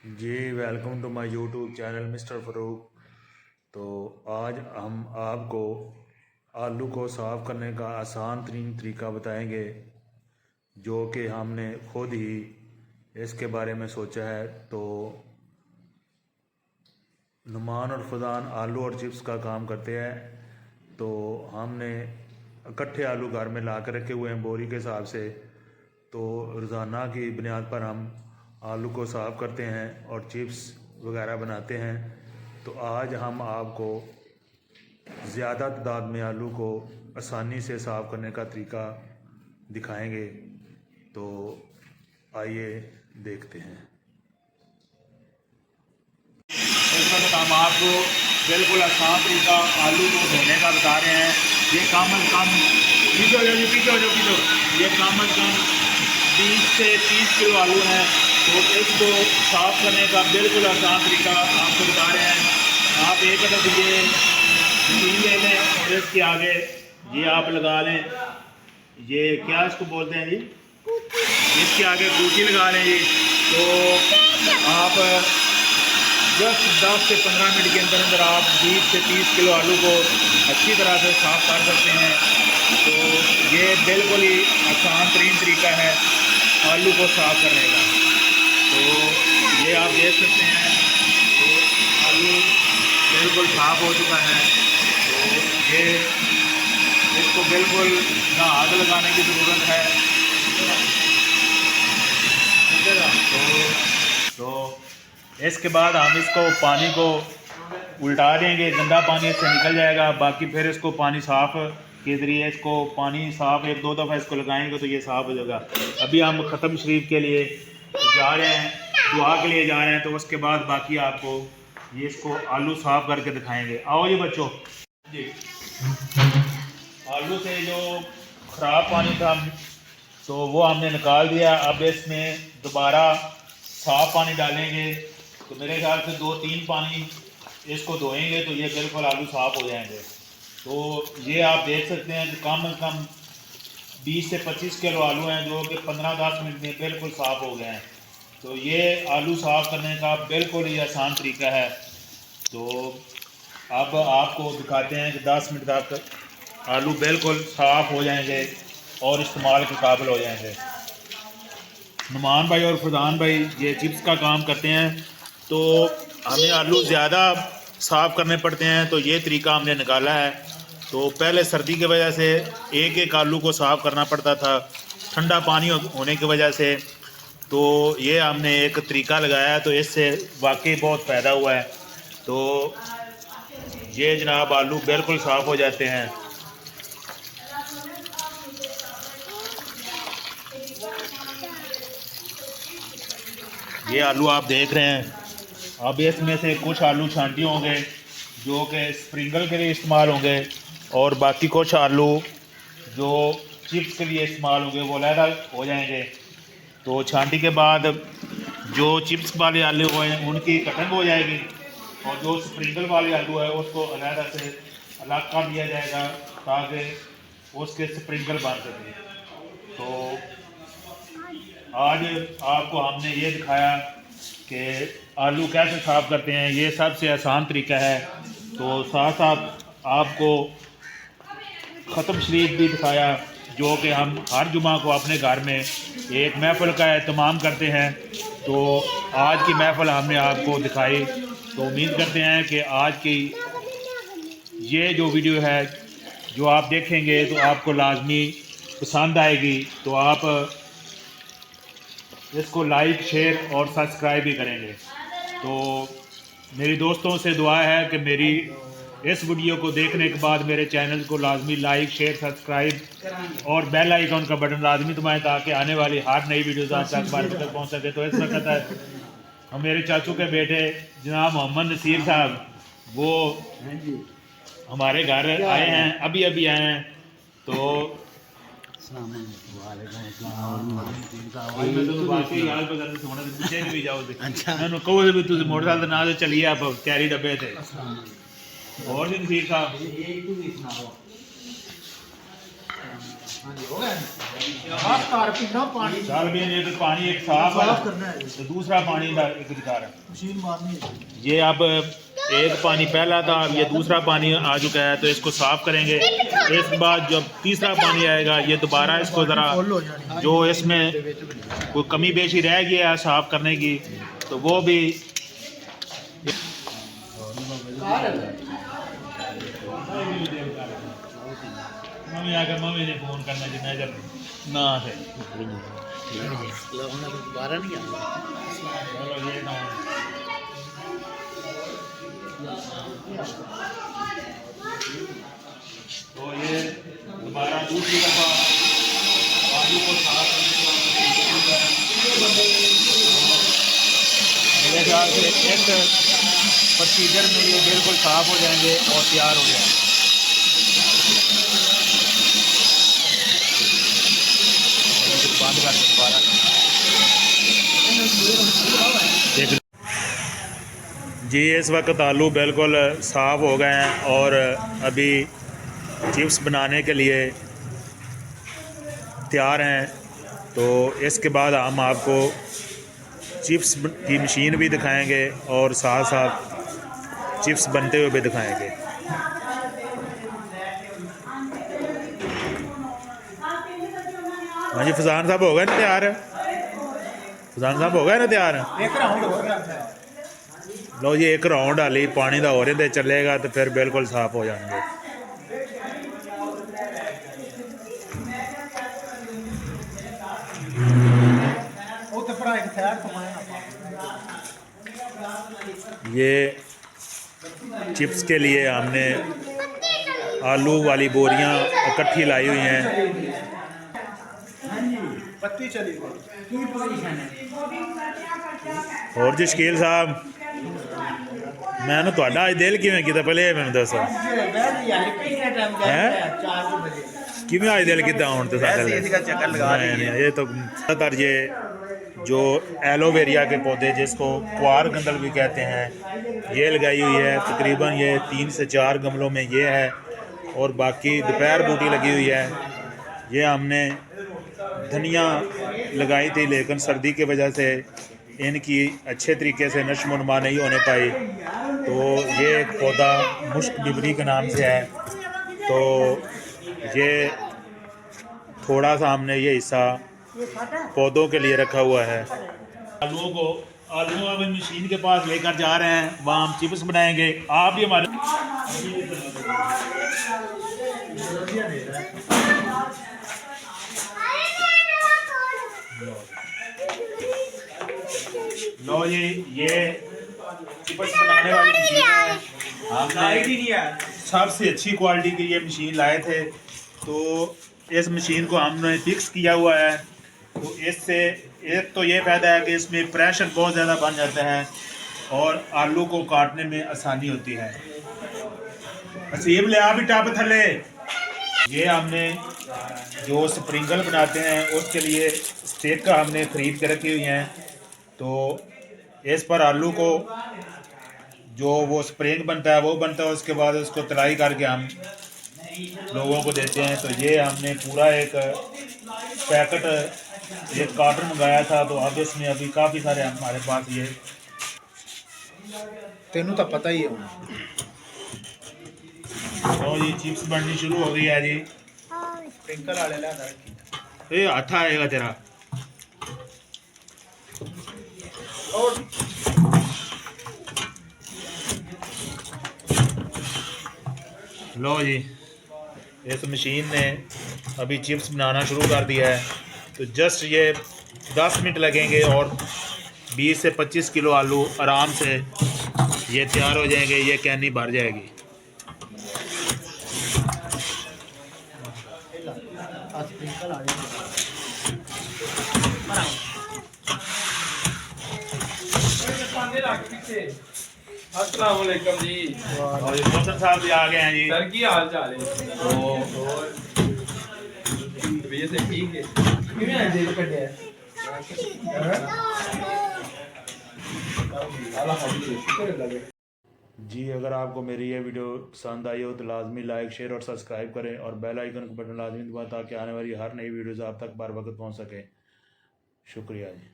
Ji welcome to my YouTube channel mister Farooq. तो आज हम आपको आलू को साफ़ करने का आसान तरीन तरीका बताएंगे, जो कि हमने खुद ही इसके बारे में सोचा है। तो नुमान और फज़ान आलू और चिप्स का काम करते हैं। तो हमने इकट्ठे आलू घर में ला कर रखे हुए हैं बोरी के हिसाब से। तो रोज़ाना की बुनियाद पर हम आलू को साफ़ करते हैं और चिप्स वगैरह बनाते हैं। तो आज हम आपको ज़्यादा तादाद में आलू को आसानी से साफ़ करने का तरीका दिखाएंगे। तो आइए देखते हैं। इसमें हम आपको बिल्कुल आसान तरीका आलू को धोने का बता रहे हैं। ये कम अज़ कम पीछे हो जाओ, ये कम अज़ कम 20 से 30 किलो आलू हैं। तो इसको साफ़ करने का बिल्कुल आसान तरीका आपको बता रहे हैं। आप एक अदद ये मशीन ले लें और इसके आगे ये आप लगा लें, ये क्या इसको बोलते हैं जी, इसके आगे कूची लगा लें जी। तो आप जस्ट 10 से 15 मिनट के अंदर अंदर आप 20 से 30 किलो आलू को अच्छी तरह से साफ़ कर सकते हैं। तो ये बिल्कुल ही आसान तरीन तरीका है आलू को साफ़ करने का। तो ये आप देख सकते हैं, तो आलू बिल्कुल साफ़ हो चुका है। तो ये इसको बिल्कुल ना आग लगाने की ज़रूरत है। तो इसके बाद हम इसको पानी को उल्टा देंगे, गंदा पानी इससे निकल जाएगा। बाकी फिर इसको पानी साफ़ के ज़रिए इसको पानी साफ़ 1-2 दफ़ा इसको लगाएंगे तो ये साफ़ हो जाएगा। अभी हम ख़त्म शरीफ के लिए जा रहे हैं, दुआ के लिए जा रहे हैं। तो उसके बाद बाकी आपको ये इसको आलू साफ़ करके दिखाएंगे। आओ ये बच्चों जी। आलू से जो ख़राब पानी था तो वो हमने निकाल दिया। अब इसमें दोबारा साफ़ पानी डालेंगे। तो मेरे ख्याल से 2-3 पानी इसको धोएंगे तो ये बिल्कुल आलू साफ़ हो जाएंगे। तो ये आप देख सकते हैं कि कम से कम 20 से 25 किलो आलू हैं, जो कि 15-10 मिनट में बिल्कुल साफ़ हो गए हैं। तो ये आलू साफ़ करने का बिल्कुल ही आसान तरीका है। तो अब आपको दिखाते हैं कि 10 मिनट तक आलू बिल्कुल साफ़ हो जाएंगे और इस्तेमाल के काबिल हो जाएंगे। नुमान भाई और फरदान भाई ये चिप्स का काम करते हैं, तो हमें आलू ज़्यादा साफ़ करने पड़ते हैं। तो ये तरीका हमने निकाला है। तो पहले सर्दी की वजह से एक एक आलू को साफ़ करना पड़ता था, ठंडा पानी होने की वजह से। तो ये हमने एक तरीका लगाया, तो इससे वाकई बहुत फ़ायदा हुआ है। तो ये जनाब आलू बिल्कुल साफ़ हो जाते हैं। ये आलू आप देख रहे हैं। अब इसमें से कुछ आलू छांटी होंगे जो कि स्प्रिंगल के लिए इस्तेमाल होंगे, और बाकी कुछ आलू जो चिप्स के लिए इस्तेमाल होंगे वो अलहदा हो जाएंगे। तो छांटी के बाद जो चिप्स वाले आलू हैं उनकी कटिंग हो जाएगी, और जो स्प्रिंगल वाले आलू है उसको अलहदा से अलग कर दिया जाएगा ताकि उसके स्प्रिंगल बन सके। तो आज आपको हमने ये दिखाया कि आलू कैसे साफ़ करते हैं, ये सबसे आसान तरीका है। तो साथ साथ आपको ख़त्म शरीफ भी दिखाया, जो कि हम हर जुमा को अपने घर में एक महफ़िल का एहतमाम करते हैं। तो आज की महफ़िल हमने आपको दिखाई। तो उम्मीद करते हैं कि आज की ये जो वीडियो है जो आप देखेंगे तो आपको लाजमी पसंद आएगी। तो आप इसको लाइक, शेयर और सब्सक्राइब भी करेंगे। तो मेरी दोस्तों से दुआ है कि मेरी इस वीडियो को देखने के बाद मेरे चैनल को लाजमी लाइक, शेयर, सब्सक्राइब और बेल आइकॉन का बटन लाजमी दबाएं, ताकि आने वाली हर नई वीडियोज़ आप तक बार तक पहुँच सके। तो इस वक्त है हम मेरे चाचू के बेटे जनाब मोहम्मद नसीर साहब, वो हमारे घर आए हैं, अभी अभी आए हैं। तो मोटरसाइकिल ना चलिए आप कैरी डब्बे थे और दिन ठीक साहब चल भी ये तो पानी एक साफ है करना है तो दूसरा पानी का एक अधिकार है। मशीन मारनी है। ये अब एक पानी पहला था, अब ये दूसरा पानी आ चुका है तो इसको साफ करेंगे। इसके बाद जब तीसरा पानी आएगा ये दोबारा इसको ज़रा जो इसमें कोई कमी बेशी रह गया है साफ करने की तो वो भी मम्मी आकर मम्मी ने फोन करना जितना जब ना थे दोबारा नहीं आना। चलो ये ना तो ये दोबारा दूसरी दफा आलू को साफ करने के बाद मेरे ख्याल से एक प्रोसीजर में ये बिल्कुल साफ हो जाएंगे और तैयार हो जाएंगे। बंद कर दोबारा जी। इस वक्त आलू बिल्कुल साफ़ हो गए हैं और अभी चिप्स बनाने के लिए तैयार हैं। तो इसके बाद हम आपको चिप्स की मशीन भी दिखाएंगे और साथ साथ चिप्स बनते हुए भी दिखाएंगे। हाँ जी फजान साहब हो गए ना तैयार? फजान साहब हो गए ना तैयार? एक राउंड हो गया है। लो जी एक राउंड हाली पानी का हो रहा चलेगा तो फिर बिल्कुल साफ हो जाएंगे। ये चिप्स के लिए हमने आलू वाली बोरियां इकट्ठी लाई हुई हैं। पत्ती चली और जी शकील साहब मैं तुहाडा अज दिल किवें कीता पहले मैनूं दसो हैं किवें अज दिल कीता हुण तो साडे ये तो ज़्यादातर ये जो एलोवेरिया के पौधे जिसको क्वार गंदल भी कहते हैं ये लगाई हुई है। तकरीबन ये 3 से 4 गमलों में ये है और बाकी दोपहर बूटी लगी हुई है। ये हमने धनिया लगाई थी लेकिन सर्दी की वजह से इनकी अच्छे तरीके से नशो नुमा नहीं होने पाई तो ये एक पौधा मुश्क बिबरी के नाम से है। तो ये थोड़ा सा हमने ये हिस्सा पौधों के लिए रखा हुआ है। आलू अब मशीन के पास लेकर जा रहे हैं, वहाँ हम चिप्स बनाएंगे। आप भी हमारे लो ये चिप्स बनाने वाली मशीन है। हमने सबसे अच्छी क्वालिटी की ये मशीन लाए थे तो इस मशीन को हमने फिक्स किया हुआ है। तो इससे एक तो ये फ़ायदा है कि इसमें प्रेशर बहुत ज़्यादा बन जाता है और आलू को काटने में आसानी होती है। असीब ले आप भी टप थले। ये हमने जो स्प्रिंगल बनाते हैं उसके लिए स्टेक का हमने ख़रीद के रखी हुई हैं। तो इस पर आलू को जो वो स्प्रिंग बनता है वो बनता है, उसके बाद उसको तलाई करके हम लोगों को देते हैं। तो ये हमने पूरा एक पैकेट एक कार्टन मंगाया था तो अब इसमें अभी काफ़ी सारे हमारे पास ये तेनू तो पता ही है। तो ये चिप्स बननी शुरू हो गई है जी। स्प्रिंकल वाले ला ये हाथ आएगा तेरा। लो जी इस मशीन ने अभी चिप्स बनाना शुरू कर दिया है। तो जस्ट ये 10 मिनट लगेंगे और 20 से 25 किलो आलू आराम से ये तैयार हो जाएंगे। ये कैनी भर जाएगी। अस्सलाम वालेकुम जी। और ये मौसम साहब भी आ गए हैं जी। सर की हाल चाल है? तो तबीयत से ठीक है? किवें आ जेल कड्डे जी, अगर आपको मेरी ये वीडियो पसंद आई हो तो लाजमी लाइक शेयर और सब्सक्राइब करें और बेल आइकन का बटन लाजमी दबाएं ताकि आने वाली हर नई वीडियोज़ आप तक बर वक्त पहुँच सके। शुक्रिया जी।